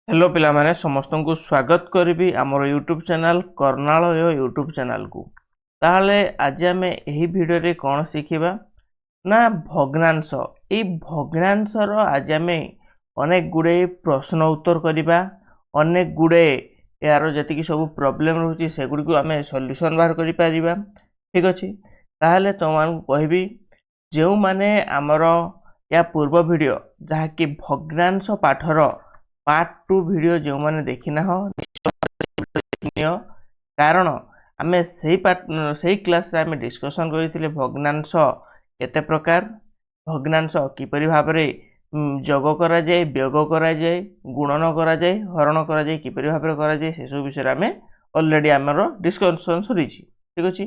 Hello पिला माने समस्त को स्वागत करी आमर यूट्यूब चैनल कर्णालय यूट्यूब चैनल को। ताहले आज आम यही वीडियो रे कौन शिखिबा ना भग्नांश। ये भग्नांशर आज आम अनेक गुड़े प्रश्न उत्तर करवा, अनेक गुड़े यार जी सब प्रोब्लेम रोचे सेगुड़ी को आम सॉल्यूशन बाहर कर पारिबा। ठीक अच्छे, ताहले तुम कहबी जो माने आमर या पूर्व वीडियो जहाँकि भग्नांश पाठर पार्ट 2 वीडियो जो मैंने देखी ना नियो, कारण आम से क्लास रे आम डिस्कशन करते भग्नांश केते प्रकार, भग्नांश किपरि भाव जोग करा जाए, व्यग करा जाए, गुणन करा जाए, हरण करा जाए, किपरि भाव करा जाए, से सब विषय आम ऑलरेडी आमर डिस्कशन सरी। ठीक अच्छे,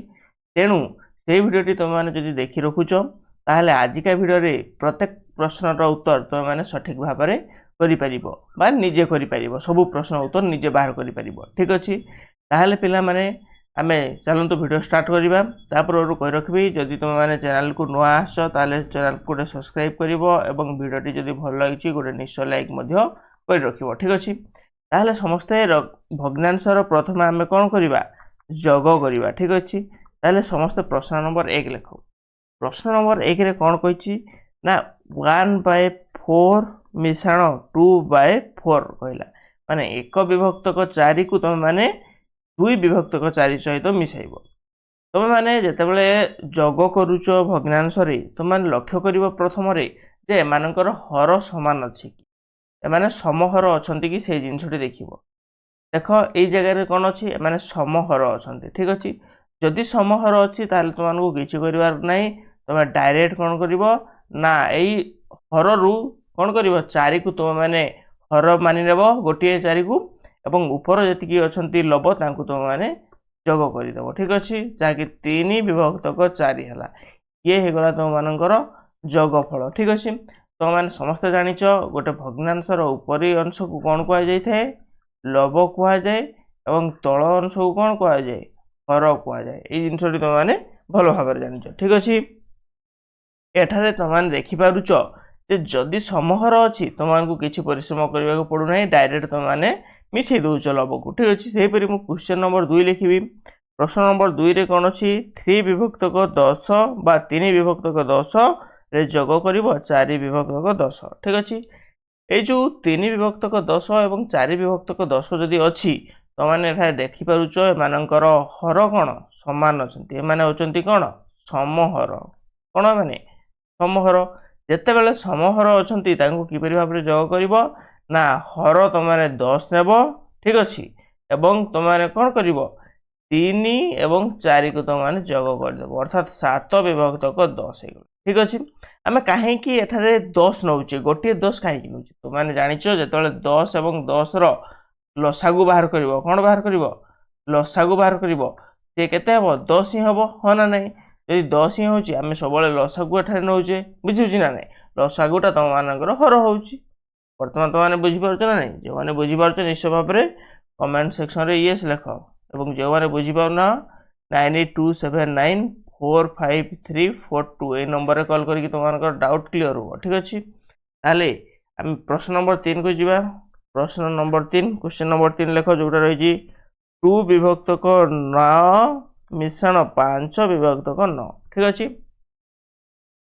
तेणु से वीडियो तुम मैंने जब देखी रखुच ताहले आजिका वीडियो रे प्रत्येक प्रश्नर उत्तर तुम मैंने सठिक भाव बा निजे करिपारिबो, सबु प्रश्न उत्तर निजे बाहर करिपारिबो। ठीक अच्छे, ताहले पिला माने आमे चलंतु वीडियो स्टार्ट करिबा। तापर कहि रखबी जदि तुम माने चैनल को नुआ आस ताहले चैनल को सब्सक्राइब करिवो एवं वीडियोटी जदि भल लागिछि गोटे निश्चय लाइक मध्य करि रखिवो। ठीक अच्छे, ताहले समस्ते भग्नांशर प्रथम आमे कोन करिबा, जोग करिबा। ठीक अच्छे, ताहले समस्त प्रश्न नंबर 1 लेखो। प्रश्न नंबर 1 रे कोन कहिछि ना 1/4 मिश्रण 2/4 कहला माने 1 विभक्तक 4 को तुम माने 2 विभक्तक 4 सहित मिसाइब। तुम माने जेतेबेले जोग करूच भग्नांश रे तुम माने लक्ष्य करिवो प्रथम रे जे एमानकर हर समान अछि कि एमाने समहर अछंती कि से जिंसटी देखिवो। देखो एई जगह रे कोन अछि, एमाने समहर अछंती। ठीक अछि, जदि समहर अछि ताले तुमनको किछि करिवार नै, तुम डायरेक्ट कोन करिवो ना एई हर रु कौन कर 4 को तुम मैंने हर मानि नेब गोटे 4 को एवं ऊपर जी अच्छा लब तांको तुम मैंने जोग करदेव। ठीक अच्छे, जहाँकि 3 विभक्तक 4 है ये होगला तुम मानकर जोगफल। ठीक अच्छे, तुम मैंने समस्ते जानिच गोटे भग्नांशर उपरी अंश को कौन कह जाए, लब कह जाए एवं तल अंश को कौन कह जाए, हर कह जाए। ये जिनसटी तुम मैंने भल भाव जानिच। ठीक अच्छे, एठारे तुम मैंने देखिपारुच जदि समहर अच्छी तुमको किसी परिश्रम करने को पड़ू ना, डायरेक्ट तुम मैंने मिसई दौच लब को। ठीक अच्छे, से मुझे क्वेश्चन नंबर 2 लिखी। प्रश्न नंबर 2 रे कौन अच्छी 3 विभक्तक 10 बा 3 विभक्तक 10 रे जोग कर 4 विभक्तक 10। ठीक अच्छे, ये जो 3 विभक्तक 10 और 4 विभक्तक 10 जदि अच्छी तो मैंने देखिपारुच एमानकर हर कौन समान अच्छा, एमाने होचंती कौन समहर। कौन माने समहर, जेतेबेले समहर अछंती तांको किपरि भाबरे जोग करिवो ना हर तमाने 10 नेब। ठीक अछि, एवं तमाने कोन करिवो 3 एवं 4 को तमाने जोग कर देबो, अर्थात 7 विभक्तक 10 हेगो। ठीक अछि, आमे काहे कि एठारे 10 नउचे, गोटे 10 काहे कि नउचे तो माने जानिचो जेतेबेले 10 एवं 10 रो लसागु बाहर करिवो, कोन बाहर करिवो लसागु बाहर करिवो, से केते हबो 10 ही हबो। हो ना नहीं, यदि 10 ही होची आमे सबले लसागु एठारे नउचे, बुझिउची ना नहीं, लसागुटा तुम मानकर हर होची। वर्तमान तुम मैंने बुझीपार ना नहीं, जो मैंने बुझीपार निश्चय भाव में कमेंट सेक्शन रे येस लिख, और जो मैंने बुझीपार ना 9279453442 ये नंबर रे कॉल करके तुम डाउट क्लियर हो। ठीक अच्छे, ताले आम प्रश्न नंबर 3 को जीवा। प्रश्न नंबर 3 क्वेश्चन नंबर 3 लिख जोटा रही 2 विभक्तक 9 मिश्रण 5 विभक्तक 9। ठीक अच्छे,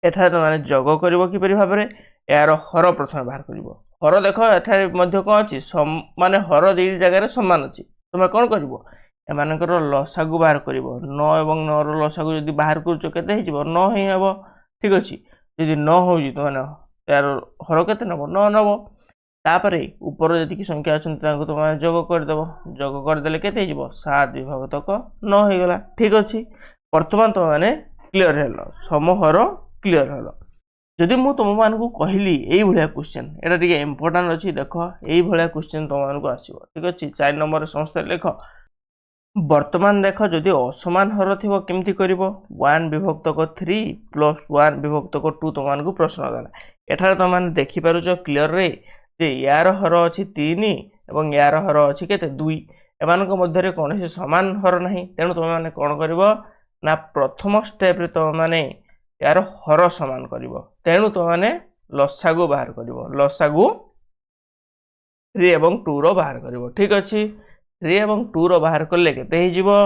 एठारे तुम मैंने जोग कर किपरि भाव में यार हर प्रथम बाहर कर हर। देख एठारे मध्य कौन अच्छी माने हर 2 जगह समान अच्छी, तुम कौन कर एमानकर लसागु बाहर कर 9 और 9 रो लसागु जब बाहर कर 9 ही हे। ठीक अच्छे, जदि 9 हो मैंने यार हर के नब 9 नब, तापर ऊपर जी संख्या अच्छा तुम जोग करदेव, जोग करदे के 7 विभक्तक 9 हो गला। ठीक अच्छे, बर्तमान तुम मैंने क्लीयर हेल, समहर क्लीयर हेल। जदि मु तुम मानकु कहली एई भलिया क्वेश्चन, एटा टिके इंपोर्टेंट अछि, देखो एई भलिया क्वेश्चन तुम मानकु आसीबो। ठीक अछि, 4 नंबर समस्त लेख। वर्तमान देख जदि असमान हर थिबो केमति करिवो 1 विभक्तक 3 प्लस 1 विभक्तक 2 तुम मानकु प्रश्न देला। एठारे तुम माने देखि पारुछ क्लियर रे जे यार हर अछि 3 एवं यार हर अछि केते 2, एमानक मध्य रे कोनोसी समान हर नाही। तेणु तुम माने कोन करिवो ना प्रथम स्टेप रे तुम माने यार हर समान करिवो। तेणु तुम माने लसागु बाहर करिवो, लसागु 3 এবং 2 रो बाहर करिवो ठीक अछि 3 এবং 2 रो बाहर करले केते हे जिवो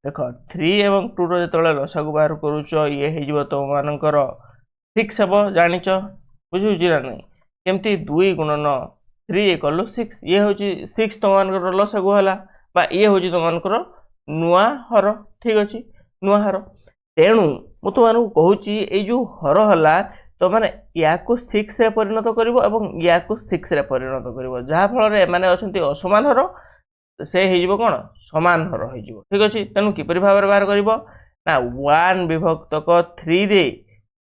देख 3 এবং 2 रो जेतले लसागु बाहर करूचो ये हे जिवो तो मानकर 6 हेबो जानिचो बुझु जिरा नै केमती 2 गुणन 3 इक्वल 6 ये होची 6 तो मानकर लसागु हला बा ये होची तो मानकर नुआ हर ठीक अछि नुआ हर तेणु मु तो मानू कहूची ए जो हर हला तो माने या को 6 रे परिणत करिवो एवं या को 6 रे परिणत करिवो जहा फल रे माने अछंती असमान हर से हे जिवो कोन समान हर हे जिवो ठीक अछि तेणु किपरि भाबरे बाहर करिवो ना 1 विभक्तक 3 रे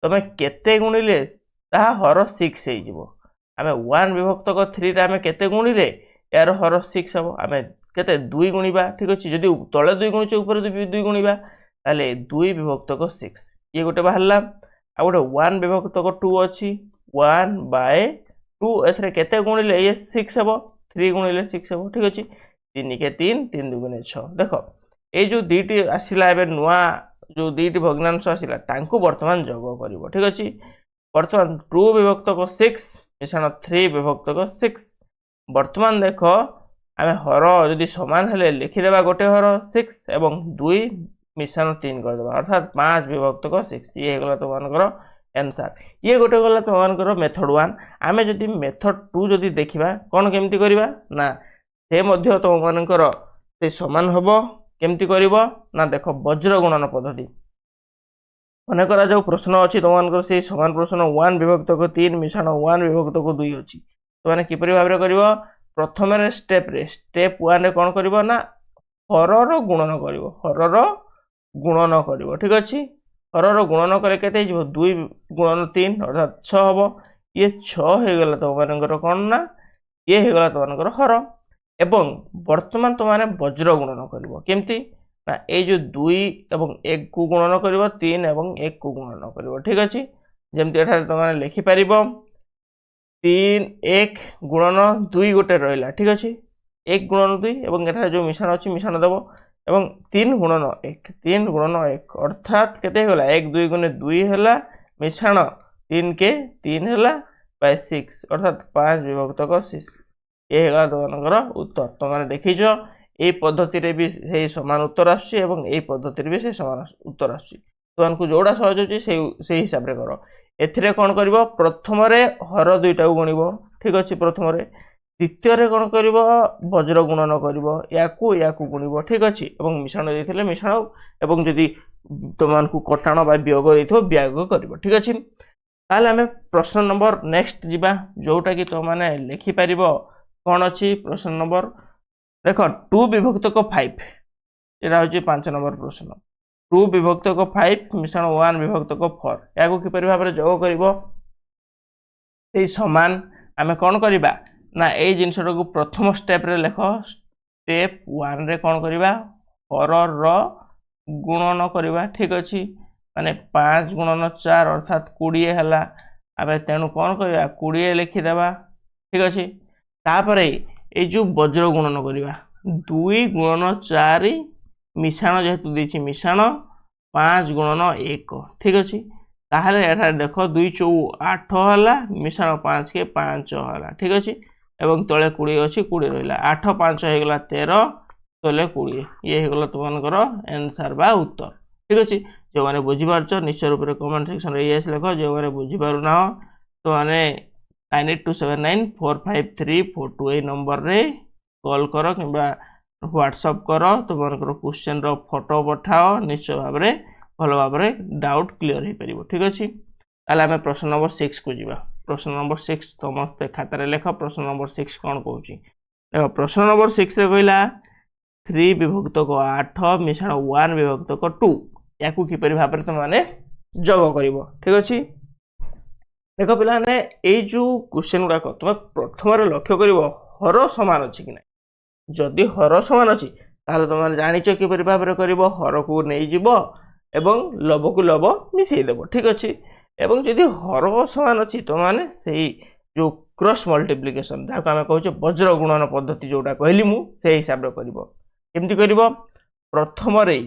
तमे केते गुणिले ता हर 6 हे जिवो आमे 1 विभक्तक 3 रे आमे केते गुणिले यार हर 6 हबो आमे केते 2 गुणिबा ठीक अछि जदि तळे 2 गुणिचे ऊपर 2 गुणिबा ताले 2 विभक्तक 6 ये गोटे बाहरला आ गोटे 1 विभक्तक 2 अछि 1/2 एथरे केते गुणिले ये 6 हबो 3 गुणिले 6 हबो ठीक अछि 3 के 3 3 दुगुणे 6 देखो ए जो दीटी आसिला एबे नुआ जो दीटी भग्नांश आसिला तांको वर्तमान जोग करिवो ठीक अछि वर्तमान 2 विभक्तक 6 मिश्रण 3 विभक्तक 6 वर्तमान देखो आमे हर जदि समान हेले लिखि देबा गोटे हर 6 एवं 2 मिश्रण 3 कर देबा अर्थात 5 विभक्तक 6 ये हेगला तो मानकर आंसर ये गोटे गला तो मानकर मेथड 1 आमे जदि मेथड 2 जदि देखिबा कोन केमती करिबा ना से मध्य तो मानकर से समान हबो केमती करिवो ना देखो वज्र गुणन पद्धति मने करा जो प्रश्न अछि तो मानकर से समान प्रश्न 1 विभक्तक 3 मिश्रण 1 विभक्तक 2 अछि तो माने किपरि भाबरे करिवो प्रथम रे स्टेप 1 रे कोन करिवो ना हरर गुणन करिवो हरर गुणन करिवो ठीक अछि हरर गुणन करे केते जिवो 2 गुणन 3 अर्थात 6 हबो ये 6 हे गेला तो मानकर कोन ना ये हे गेला तो मानकर हर एवं वर्तमान तो माने वज्र गुणन करिवो केमती ना ए जो 2 एवं 1 को गुणन करिवो 3 एवं 1 को गुणन करिवो ठीक अछि जेमती एठारे तो माने लिखि परिबो 3 1 गुणन 2 गोटे रहला ठीक अछि 1 गुणन 2 एवं एठारे जो मिश्रण अछि मिश्रण देबो एवं 3 गुणन 1 अर्थात केते होला 1 2 गुणे 2 होला मिश्रण 3 के 3 होला बाय 6 अर्थात 5 विभक्तक 6 ये हेगा तो मानकर उत्तर तो माने देखिजो ए पद्धति रे भी से समान उत्तर आछी एवं ए पद्धति रे भी से समान उत्तर आछी तो मानकु जोडा सहज होची से हिसाब रे करो एथिरे कोन करबो प्रथम रे हर दुईटा गुणिबो ठीक अछि प्रथम रे द्वितीय रे कोन करबो वज्र गुणन करबो याकू गुणिबो ठीक अछि एवं मिश्रण देथिले मिश्रण एवं जदि तो मानकु कटाण बा वियोग देथिबो वियोग करबो ठीक अछि ताले हमें प्रश्न नंबर नेक्स्ट जिबा जोटा कि तो माने लिखि परिबो कोन अछि प्रश्न नंबर देखो 2 विभक्तक 5 एरा होची 5 नंबर प्रश्न 2 विभक्तक 5 मिश्रण 1 विभक्तक 4 याकू कि परि भाबरे जोग करबो ए समान हमें कोन करबा ना ए जिंसटा को प्रथम स्टेप रे लेखो स्टेप 1 रे कोन करबा हरर रो गुणन करबा ठीक अछि माने 5 गुणन 4 अर्थात 20 हला आबे तेनु कोन करबा 20 लिखि देबा ठीक अछि तापरे ए जो वज्र गुणन करबा 2 गुणन 4 मिश्रण जेतु देछि मिश्रण 5 गुणन 1 ठीक अछि ताहले एठा देखो 2 4 8 हला मिश्रण 5 के 5 हला ठीक अछि एवं तळे 20 अछि 20 रहला 8 5 हे गेला 13 तळे 20 ये हे गेला तुमनकर आंसर बा उत्तर ठीक अछि जो माने बुझि पारछो निश्चय रूप रे कमेंट सेक्शन रे यस लिखो जो माने बुझि पारु ना तो माने 9827945342 नंबर रे कॉल करो किबा व्हाट्सएप करो तुमनकर क्वेश्चन रो फोटो पठाओ निश्चय भाव रे भलो भाव रे डाउट क्लियर हे परिबो ठीक अछि ताले हमें प्रश्न नंबर 6 को जिबा प्रश्न नंबर 6 समस्त खाता रे लेखो प्रश्न नंबर 6 कोन कहूची देखो प्रश्न नंबर 6 रे कहला 3 विभक्तक 8 मिश्रण 1 विभक्तक 2 याकू कि परि भाव रे त माने जोग करिवो ठीक अछि देखो पिला ने ए जो क्वेश्चन गुडा को तुम प्रथम रे लक्ष्य करिवो हर समान अछि कि नै जदि हर समान अछि ताले तुम जानिचो कि परि भाव रे करिवो हर को नै जिवो एवं लब को लब मिसै देबो ठीक अछि एवं जदि हर समान अछि तो माने सेही जो क्रॉस मल्टीप्लिकेशन जाको हम कहू वज्र गुणन पद्धति जोटा कहली मु से हिसाब रे करिवो केमति करिवो प्रथम रे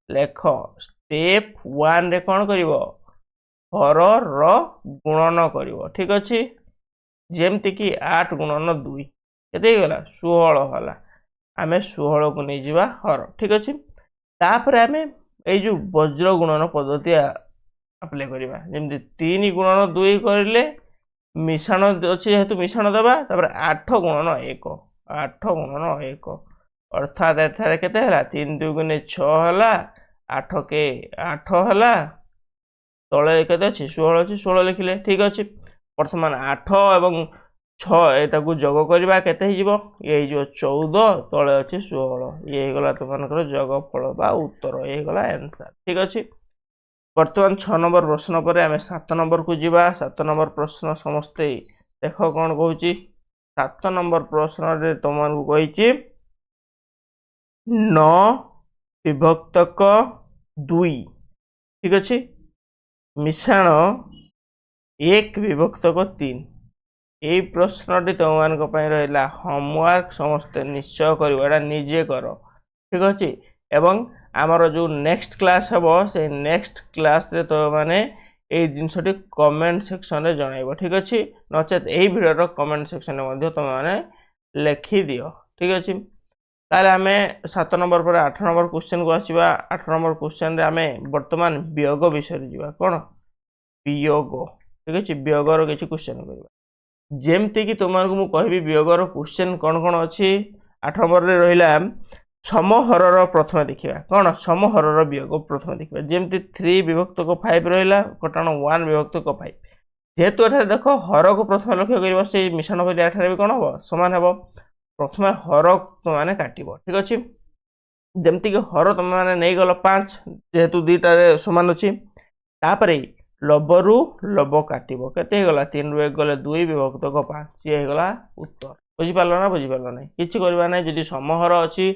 लेख स्टेप 1 रे कोन करिवो हर रो गुणन करिवो ठीक अछि जेमति कि 8 गुणन 2 केते गला 16 होला आमे 16 को नहीं जिबा हर ठीक अछि तापर आमे ए जो वज्र गुणन पद्धति अप्लाई करिबा जेमति 3 गुणन 2 करले मिश्रण अछि हेतु मिश्रण दबा तापर 8 गुणन 1 8 गुणन 1 अर्थात एठारे केते हला 3 2 गुणे 6 हला 8 के 8 हला तळे केते अछि 16 अछि 16 लिखिले ठीक अछि वर्तमान 8 एवं 6 एटाकू जोग करबा केते हि जिवो ए जो 14 तळे अछि 16 ए गला तमनकर जोगफल बा उत्तर ए गला आंसर ठीक अछि वर्तमान 6 नंबर प्रश्न पर आमे 7 नंबर को जिबा 7 नंबर प्रश्न समस्ते देखो कोन कहूची 7 नंबर प्रश्न रे तमन को कहिची 9 विभक्तक 2 ठीक अछि मिश्रण 1 विभक्तक 3 ए प्रश्नटी तुममान रहा होमवर्क समस्ते निश्चय कर निजे कर ठीक अच्छे एवं आमर जो नेक्स्ट क्लास हम से नेक्स्ट क्लास रे तो माने ए जिनसटी कमेंट सेक्शन रे जणाइबो ठीक अच्छे नचेत एही वीडियो कमेंट सेक्शन रे मध्ये तुम माने लिखि दियो ठीक अच्छे ताले आमे 7 नंबर पर 8 नंबर क्वेश्चन को आसीबा 8 नंबर क्वेश्चन रे आमे वर्तमान वियोग विषय रे जीवा कोन वियोग ठीक अच्छे वियोग रो किछि क्वेश्चन करबा जेमति कि तुमको मु कहबी वियोग रो क्वेश्चन कोन कोन अछि 8 नंबर रे रहिला समहरर प्रथम देखिबा कोन समहरर वियोग प्रथम देखिबा जेमति 3 विभक्त को 5 रहिला कटाण 1 विभक्त को 5 जेतु एठारे देखो हर को प्रथम लक्ष्य करिबा से मिश्रण करिया एठारे भी कोन हो समान हेबो प्रथम हर तो माने काटिबो ठीक अछि जेमति कि हर तुम माने नै गलो 5 जेतु दुईटा रे समान अछि तापरे लबरु लब काटिबो केते गला 3 रु 1 गले 2 विभक्त को 5 से गला उत्तर बुझि पालो ना बुझि पालो नै किछि करबा नै जदि समहर अछि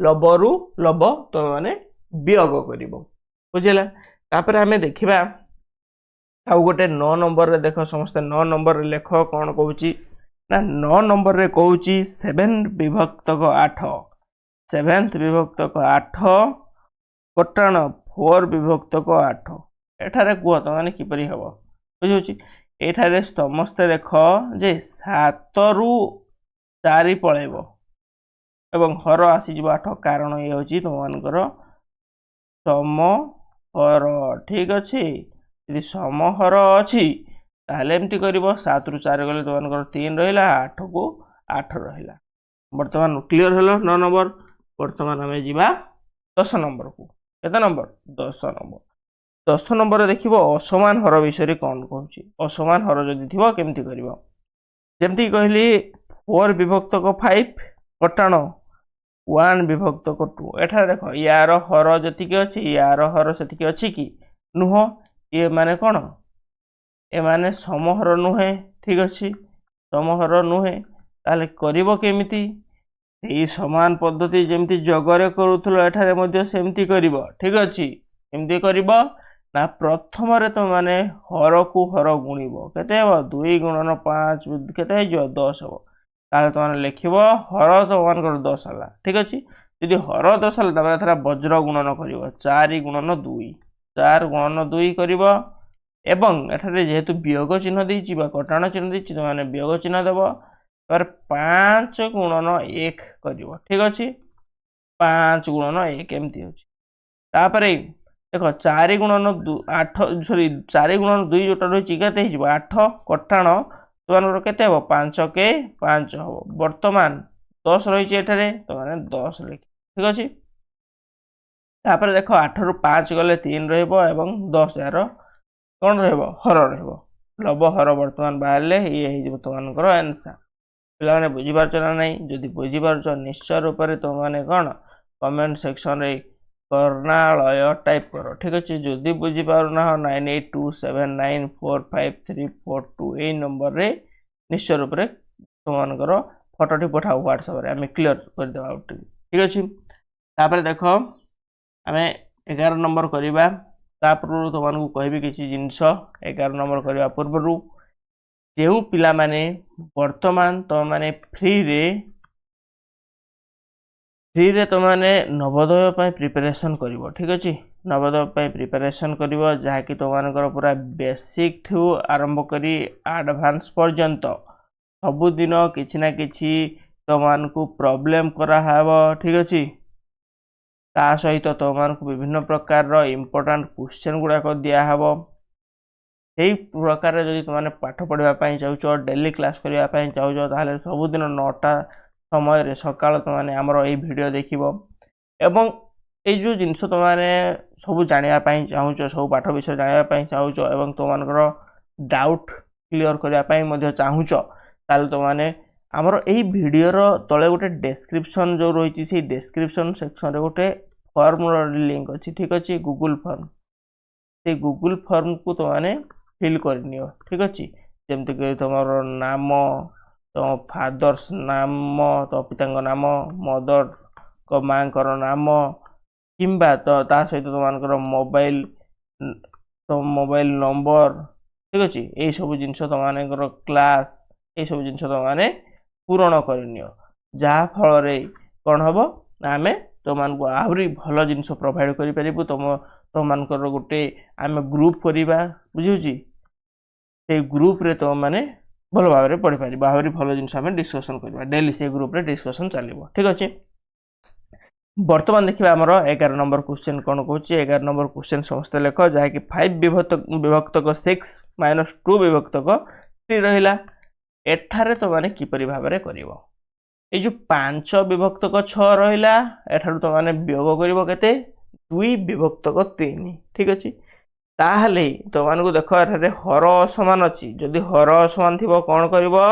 लबरु लब तो माने वियोग करिवो बुझिला तापर हमें देखिबा आ गोटे 9 नंबर रे देखो समस्त 9 नंबर रे लेखो कोन कहूची ना 9 नंबर रे कहूची 7 विभक्त को 8 7th विभक्त को 8 कटाण 4 विभक्त को 8 एठारे कुह तो माने किपरि हबो बुझुची एठारे समस्त देखो जे 7 रु 4 पळेबो एवं हर आसी जिवो 8 कारण ये होची तुमनकर समहर ठीक अछि यदि समहर अछि ताले एमति करिवो 7 रु 4 गले तुमनकर 3 रहिला 8 को 8 रहिला वर्तमान क्लियर हलो 9 नंबर वर्तमान हमें जिबा 10 नंबर को केते नंबर 10 नंबर 10 नंबर रे देखिबो असमान हर विषय रे कोन कहूची असमान हर जदि थिबो केमति करिवो जेमति कहली 4 विभक्त को 5 कटाण 1 विभक्त को 2 एठा देखो यार हर जति के अछि यार हर सेति के अछि कि नुह ये माने कोन ए माने समहर नुहे ठीक अछि समहर नुहे ताले करिवो केमिति ए समान पद्धति जेमति जगरे करूथलो एठारे मध्ये सेमति करिवो ठीक अछि एमति करिवो ना प्रथम रे तो माने हर को हर गुणिवो केते हो 2 गुणन 5 केते हे जो 10 हो ताले तो माने लिखिबो हर तो 1 कर 10 हला ठीक अछि यदि हर 10 हला तबे थरा वज्र गुणन करिवो 4 गुणन 2 4 गुणन 2 करिवो एवं एठारे जेहेतु वियोग चिन्ह दैछि बा कटाण चिन्ह दैछि तो माने वियोग चिन्ह देबो पर 5 गुणन 1 करिवो ठीक अछि 5 गुणन 1 एमति होछि तापरे देखो 4 गुणन 8 सॉरी 4 गुणन 2 जोटा रहिछि केते हिजबो 8 कटाण तुमनकर केते हो 5 के 5 हो वर्तमान 10 रहिछि एठारे तो माने 10 लिख ठीक अछि तापर देखो 8 रु 5 गले 3 रहइबो एवं 10 यार कोन रहइबो हर रहइबो लब हर वर्तमान बाहरले ये हिजबो तुमनकर आंसर पिला माने बुझि पारछ ना नै जदि बुझि पारछ निश्चय रूप रे तो माने कोन कमेंट सेक्शन रे कर्णालय टाइप करो ठीक अछि जदि बुझि पारु ना 9827945342 ए नंबर रे निश्चय रूप रे तुमनकर फोटोटी पठाओ व्हाट्सएप रे हमें क्लियर कर देबा ठीक अछि तापर देखो हमें 11 नंबर करिबा तापर तुमनको कहबी किछि जिंस 11 नंबर करिबा पूर्वरु जेउ पिला माने वर्तमान तो माने फ्री रे तो माने नवोदय पय प्रिपरेशन करिवो ठीक अछि नवोदय पय प्रिपरेशन करिवो जहा कि तो मानकर पूरा बेसिक ठू आरंभ करी एडवांस पर्यंत सब दिन किछि ना किछि तुमको प्रॉब्लम करा हबो ठीक अछि ता सहित तुमको विभिन्न प्रकार रो इंपोर्टेंट क्वेश्चन गुडा को दिया हबो सेही प्रकार जदि तुमने पाठ पढ़िबा पई चाहूचो डेली क्लास करिबा पई चाहूचो ताहले सब दिन 9टा समय रे सकाळ तुमने हमरो एई वीडियो देखिबो एवं এই जो जिनस तुमने सब जानिया पई चाहूचो सब पाठ विषय जानिया पई चाहूचो एवं तुमनकर डाउट क्लियर करिया पई मध्ये चाहूचो ताल तुमने हमरो एई वीडियो रो तळे गोटे डिस्क्रिप्शन जो रहिछि से डिस्क्रिप्शन सेक्शन रे गोटे फॉर्म रो लिंक अछि ठीक अछि गूगल फॉर्म से गूगल फॉर्म को तुमने फिल करनियो ठीक अछि जेमति कि तुमरो नाम तो फादर्स नाम तो पितांग नाम मदर को मांकर नाम किंबा तो ता सहित तुमनकर मोबाइल तो मोबाइल नंबर ठीक अछि एई सब जिंस तुमनकर क्लास एई सब जिंस तुमने पूर्ण करनियो जहा फल रे कोन हबो आमे तुमनको आहुरी भलो जिंस प्रोवाइड करि परिबु तुमनकर गोटे आमे ग्रुप करिबा बुझिउछि से ग्रुप रे तो माने भलो भाव रे पढि पारि आहुरी भलो जिंस आमे डिस्कशन करिबा डेली से ग्रुप रे डिस्कशन चलिबो ठीक अछि वर्तमान देखिबा हमरो 11 नंबर क्वेश्चन कोन कहूची 11 नंबर क्वेश्चन समस्त लेख जाय कि 5 विभक्त को 6 माइनस 2 विभक्त को 3 रहिला एठारे तो माने किपरि भाव रे करिवो ए जो 5 विभक्त को 6 रहिला एठारु तो माने वियोग करिवो केते 2 विभक्त को 3 ठीक अछि ताहले तो मानको देखो एठारे हर समान अछि जदि हर समान थिबो कोन करिवो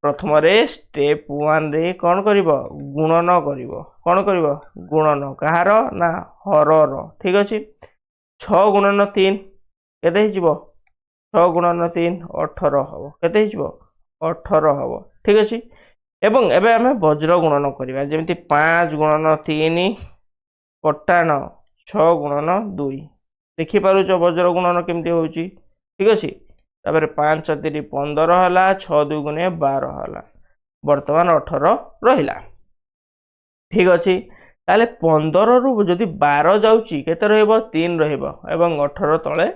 प्रथम रे स्टेप 1 रे कोन करिवो गुणन करिवो कोन करिवो गुणन कहार ना हर रो ठीक अछि 6 गुणन 3 केते हिजिवो 6 गुणन 3 18 हबो केते हिजिवो 18 हबो ठीक अछि एवं एबे हमें वज्र गुणन करिवा जेमिति 5 गुणन 3 कटाण 6 गुणन 2 देखि पारुछ वज्र गुणन केमति होउची ठीक अछि तापर 5 3 15 हला 6 2 गुणे 12 हला वर्तमान 18 रहिला ठीक अछि ताले 15 रु जदि 12 जाउची केते रहइबो 3 रहइबो एवं 18 तळे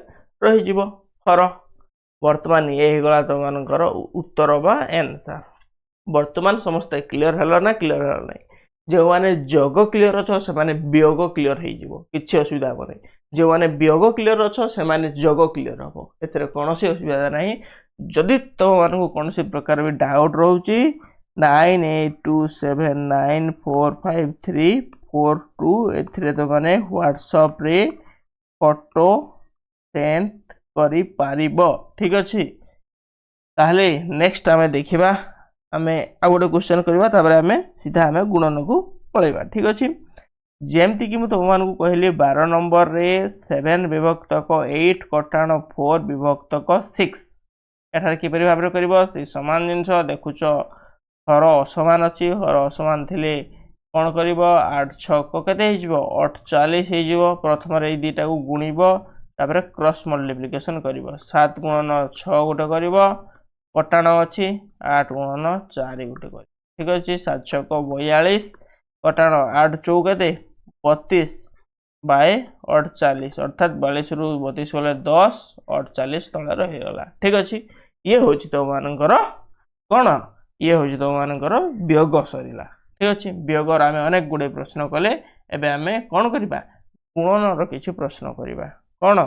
रहि जिवो हर वर्तमान ए हेगला त मानकर उत्तर बा आंसर वर्तमान समस्त क्लियर हला ना क्लियर हला नै जो माने जोग क्लियर अछ से माने वियोग क्लियर हे जिवो किछि असुविधा होबो नै जो माने वियोग क्लियर अछ से माने जोग क्लियर हबो एतरे कोनोसी असुविधा नै जदि तो मानकु कोनोसी प्रकार भी डाउट रहउची 9827945342 एथरे तो माने व्हाट्सएप रे फोटो सेंड करि पारिबो ठीक अछि ताहले नेक्स्ट हमें देखिबा हमें आ गोटे क्वेश्चन करबा तापर हमें सीधा हमें गुणन को पळेबा ठीक अछि जेमति कि म तो मानकु कहली 12 नंबर रे 7 विभक्त को 8 कटाण 4 विभक्त को 6 एठार कि परि भाबरे करबो से समान जिंस देखुचो हर असमान अछि हर असमान थिले कोन करबो 8 6 को केते हिजबो 48 हिजबो प्रथम रे दुटा को गुणिबो तापर क्रॉस मल्टीप्लिकेशन करबो 7 गुणन 6 गोटे करबो कटाण अछि 8 गुणन 4 गोटे कर ठीक अछि 7 6 को 42 कटाण 8 4 केते 32 बाय 48 अर्थात 42 रु 32 गले 10 48 तळे रहि गला ठीक अछि ये होछि तो मानकर कोन ये होछि तो मानकर वियोग सरिला ठीक अछि वियोग रा हमें अनेक गुडे प्रश्न कले एबे हमें कोन करिबा गुणन रो किछि प्रश्न करिबा कोन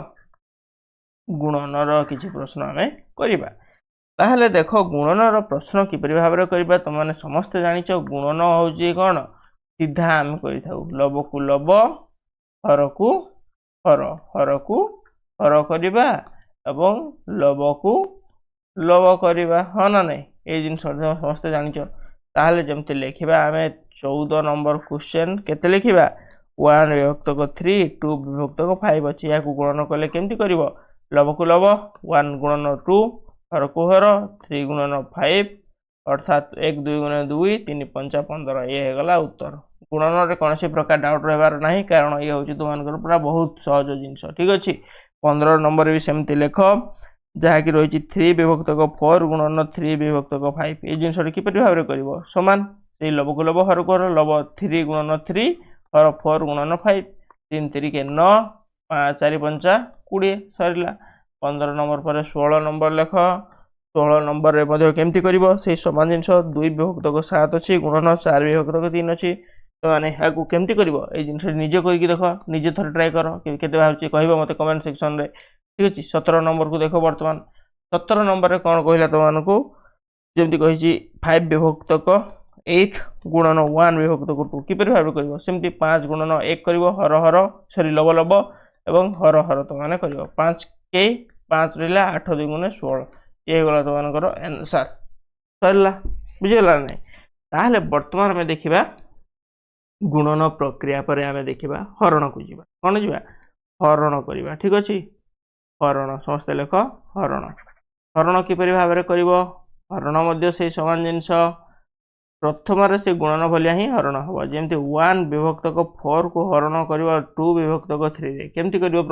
गुणन रो किछि प्रश्न हमें करिबा ताहले देखो गुणन रो प्रश्न किपरि भाबरे करिबा तमाने समस्त जानिचो गुणन होउची कोन सीधा हम करि थाउ लब को लब हर को हर हर को हर करिबा एवं लब को लब करिबा ह ना नै ए जिन समस्त जानिचो ताहले जेमते लिखिबा हमें 14 नंबर क्वेश्चन केते लिखिबा 1 विभक्त को 3 2 विभक्त को 5 अछि या को गुणन करले केमति करिवो लब को लब 1 गुणन 2 हर को हर 3 गुणन 5 अर्थात 1 2 गुणन 2 3 5 15 ये हेगला उत्तर गुणन रे कोनोसी प्रकार डाउट रहबार नाही कारण ये होची तुमानकर पूरा बहुत सहज जिंस ठीक अछि 15 नंबर भी सेमति लेखो जहा कि रहिछि 3 विभक्त को 4 गुणन 3 विभक्त को 5 ए जिंस रे किपरि भाबरे करिवो समान से लब को लब हर को हर लब 3 गुणन 3 हर 4 गुणन 5 3 3 के 9 5 4 5 20 सरिला 15 नंबर पर 16 नंबर लेख 16 नंबर रे मध्य केमती करिवो से समान जिंस 2 विभक्तक 7 अछि गुणन 4 विभक्तक 3 अछि तो माने हाकू केमती करिवो ए जिंस निजे करके देखो निजे थर ट्राई करो केते भाबछि कहबो मते कमेंट सेक्शन रे ठीक अछि 17 नंबर को देखो वर्तमान 17 नंबर रे कोन कहला तो मानकू जेमती कहिछि 5 विभक्तक 8 गुणन 1 विभक्तक 2 किपर भाबे करिवो सेमती 5 गुणन 1 करिवो हर हर सरी लब लब एवं हर हर तो माने करिवो 5 के 5 रिला 8 2 गुणे 16 ये गला तो मानकर आंसर सरला बुझिगला नै ताहले वर्तमान में देखिबा गुणन प्रक्रिया पर आमे देखिबा हरण को जीवा कोन जीवा हरण करिबा ठीक अछि हरण समस्त लेख हरण हरण किपरि भाबरे करिवो हरण मध्य से समान जिंस प्रथम रे से गुणन भलिया ही हरण हबो जेमति 1 विभक्तक 4 को हरण करिवो 2 विभक्तक 3 रे केमति करिवो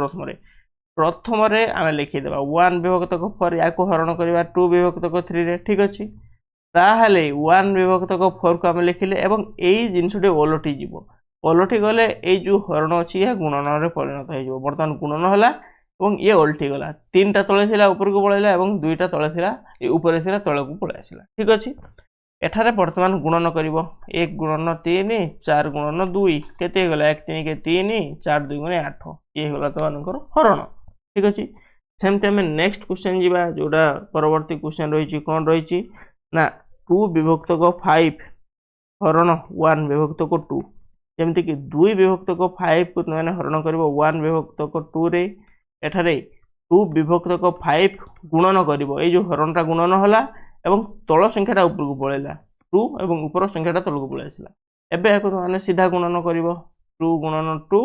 प्रथम रे आमे लिखि देबा 1 विभक्तक 4 या को हरण करिवा 2 विभक्तक 3 रे ठीक अछि ताहले 1 विभक्तक 4 को आमे लिखिले एवं एई जिंसटे ओलटी जीवो ओलटी गले एई जो हरण अछि या गुणन रे परिणत हो जीवो वर्तमान गुणन होला एवं ये ओलटी गला 3 टा तळे थिला ऊपर को पळैला एवं 2 टा तळे थिला ए ऊपर थिला तळे को पळै आसिला ठीक अछि एठारे वर्तमान गुणन करिवो 1 गुणन 3 4 गुणन 2 केते गला 1 3 के 3 4 2 गुणे 8 ये गला तो मानकर हरण ठीक अछि सेमते हमें नेक्स्ट क्वेश्चन जीवा जोडा परवर्ती क्वेश्चन रहिछि कोन रहिछि ना 2 विभक्तक 5 हरण 1 विभक्तक 2 जेमति कि 2 विभक्तक 5 को माने हरण करिवो 1 विभक्तक 2 रे एठारे 2 विभक्तक 5 गुणन करिवो ए जो हरणटा गुणन होला एवं तळ संख्याटा ऊपर को पळैला 2 एवं ऊपर संख्याटा तळ को पळै आसिला एबे एको माने सीधा गुणन करिवो 2 गुणन 2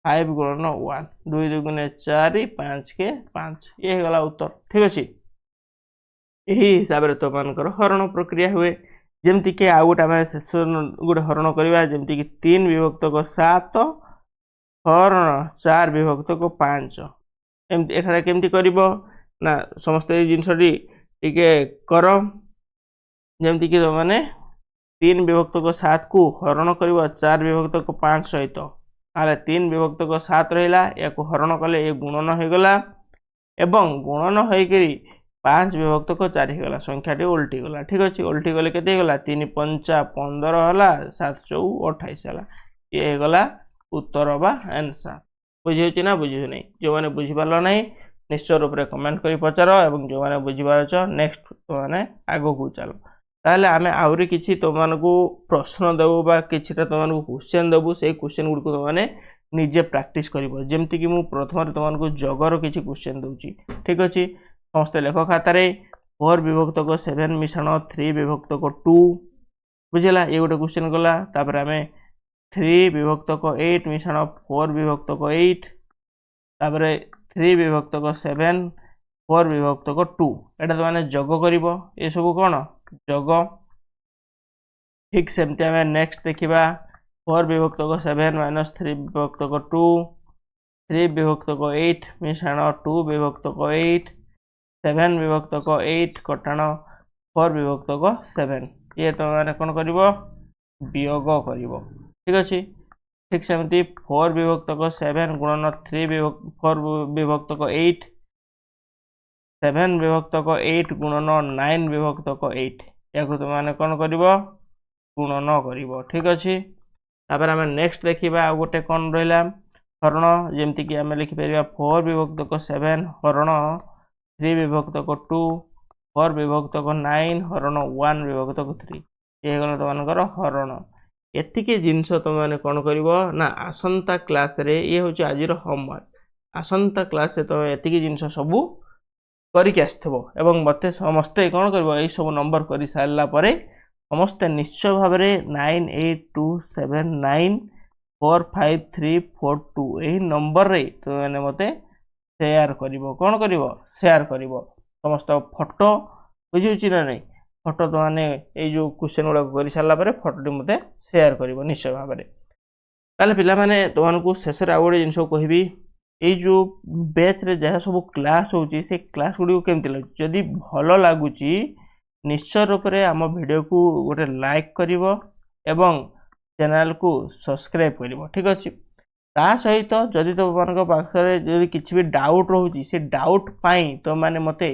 5 गुणन 1 2 2 गुणे 4 5 के 5 ये गला उत्तर ठीक अछि एही हिसाब रे तो मानकर हरण प्रक्रिया हुए जेमति के आ गोटा माने सेशन गोटे हरण करबा जेमति कि 3 विभक्तक 7 हरण 4 विभक्तक 5 एमति एठारे केमति करिवो ना समस्त जिंसडी टिके कर जेमति कि माने 3 विभक्तक 7 को हरण करिवो 4 विभक्तक 5 सहित आले 3 विभक्तक 7 रहिला याको हरण कले ए गुणन हो गला एवं गुणन होई करी 5 विभक्तक 4 हो गला संख्याटी उल्टी गला ठीक अछि उल्टी गले केते गला 3 5 15 होला 7 4 28 होला ये गला उत्तर बा आंसर बुझियो कि ना बुझियो नै जो माने बुझि पालो नै निश्चय रूप रे कमेंट करी पचारो एवं जो माने बुझि पारछ नेक्स्ट तो माने आगो को चलो ताले आमे आउरी किछि तो मानकू प्रश्न देबो बा किछिटा तो मानकू क्वेश्चन देबो से क्वेश्चन गुड को तो माने निजे प्रैक्टिस करिवो जेमति कि मु प्रथम रे तो मानकू जगर किछि क्वेश्चन दउची ठीक अछि समस्त लेख खाता रे 4 विभक्तक 7 मिश्रण 3 विभक्तक 2 बुझिला ए गोटे क्वेश्चन गला तापर आमे 3 विभक्तक 8 मिश्रण 4 विभक्तक 8 तापर 3 विभक्तक 7 4 विभक्तक 2 एटा तो माने जग करिवो ए सब कोन जग ठीक सेमते हमें नेक्स्ट देखिबा 4 विभक्तक 7 माइनस 3 विभक्तक 2 3 विभक्तक 8 मिश्रण 2 विभक्तक 8 7 विभक्तक 8 कटाण 4 विभक्तक 7 ये तो माने कोन करिवो वियोग करिवो ठीक अछि ठीक सेमती 4 विभक्तक 7 गुणन 3 4 विभक्तक 8 7 विभक्तक 8 गुणन 9 विभक्तक 8 याको तो माने कोन करिवो गुणन करिवो ठीक अछि तापर हम नेक्स्ट देखिबा आ गोटे कोन रहला हरण जेमति कि हम लिखि परिबा 4 विभक्तक 7 हरण 3 विभक्तक 2 4 विभक्तक 9 हरण 1 विभक्तक 3 ये गला तो मानकर हरण एतिके जिंस तो माने कोन करिवो ना आसंता क्लास रे ये होची आजिर होमवर्क आसंता क्लास से तो एतिके जिंस सबु करि के आस्थबो एवं मते समस्त कोन करबो ए सब नंबर करि सारला परे समस्त निश्चय भाबरे 9827945342 एही नंबर रे तो माने मते शेयर करिवो कोन करिवो शेयर करिवो समस्त फोटो बुझिउची ना नै फोटो तो माने ए जो क्वेश्चन गुडा करि सारला परे फोटोटी मते शेयर करिवो निश्चय भाबरे ताले पिला माने तो मानकू शेष रे आउडे जिंसो कहिबी ए जो बैच रे जहा सब क्लास होची से क्लास गुडी केमति लागु जदी भलो लागुची निश्चय रूप रे हम वीडियो को गोटे लाइक करिवो एवं चैनल को सब्सक्राइब करिवो ठीक अछि ता सहित जदी तो मानक पाखरे जदी किछि भी डाउट रहउची से डाउट पाई तो माने मते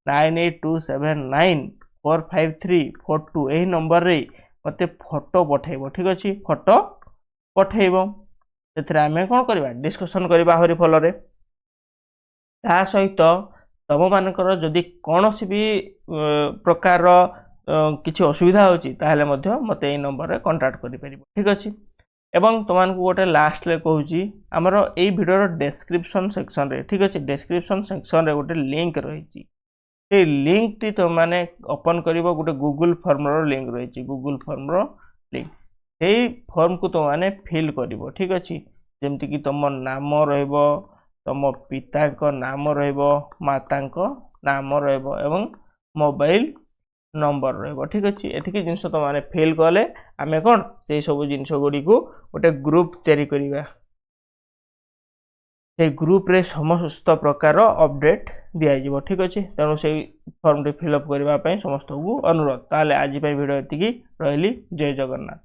9827945342 ଏହି ନମ୍ବରରେ ମୋତେ ଫଟୋ ପଠାଇବ। ଠିକ୍ ଅଛି, ଫଟୋ ପଠାଇବ। ସେଥିରେ ଆମେ କ'ଣ କରିବା, ଡିସ୍କସନ୍ କରିବା ଆହୁରି ଭଲରେ। ତା ସହିତ ତୁମମାନଙ୍କର ଯଦି କୌଣସି ବି ପ୍ରକାର କିଛି ଅସୁବିଧା ହେଉଛି ତାହେଲେ ମଧ୍ୟ ମୋତେ ଏଇ ନମ୍ବରରେ କଣ୍ଟାକ୍ଟ କରିପାରିବ। ଠିକ୍ ଅଛି। ଏବଂ ତୁମମାନଙ୍କୁ ଗୋଟେ ଲାଷ୍ଟରେ କହୁଛି, ଆମର ଏଇ ଭିଡ଼ିଓର ଡେସ୍କ୍ରିପସନ୍ ସେକ୍ସନରେ, ଠିକ୍ ଅଛି, ଡେସ୍କ୍ରିପସନ୍ ସେକ୍ସନରେ ଗୋଟେ ଲିଙ୍କ୍ ରହିଛି। ସେଇ ଲିଙ୍କ୍ଟି ତୁମମାନେ ଓପନ୍ କରିବ, ଗୋଟେ ଗୁଗୁଲ୍ ଫର୍ମର ଲିଙ୍କ୍ ରହିଛି, ଗୁଗୁଲ୍ ଫର୍ମର ଲିଙ୍କ୍। ସେଇ ଫର୍ମକୁ ତୁମମାନେ ଫିଲ୍ କରିବ। ଠିକ୍ ଅଛି, ଯେମିତିକି ତୁମ ନାମ ରହିବ, ତୁମ ପିତାଙ୍କ ନାମ ରହିବ, ମାତାଙ୍କ ନାମ ରହିବ ଏବଂ ମୋବାଇଲ ନମ୍ବର ରହିବ। ଠିକ୍ ଅଛି, ଏତିକି ଜିନିଷ ତୁମମାନେ ଫିଲ୍ କଲେ ଆମେ କ'ଣ ସେଇ ସବୁ ଜିନିଷ ଗୁଡ଼ିକୁ ଗୋଟେ ଗ୍ରୁପ୍ ତିଆରି କରିବା। ସେଇ ଗ୍ରୁପ୍ରେ ସମସ୍ତ ପ୍ରକାର ଅପଡ଼େଟ୍ ଦିଆଯିବ। ଠିକ୍ ଅଛି, ତେଣୁ ସେଇ ଫର୍ମଟି ଫିଲ୍ଅପ୍ କରିବା ପାଇଁ ସମସ୍ତଙ୍କୁ ଅନୁରୋଧ। ତାହେଲେ ଆଜି ପାଇଁ ଭିଡ଼ିଓ ଏତିକି, ରହିଲି, ଜୟ ଜଗନ୍ନାଥ।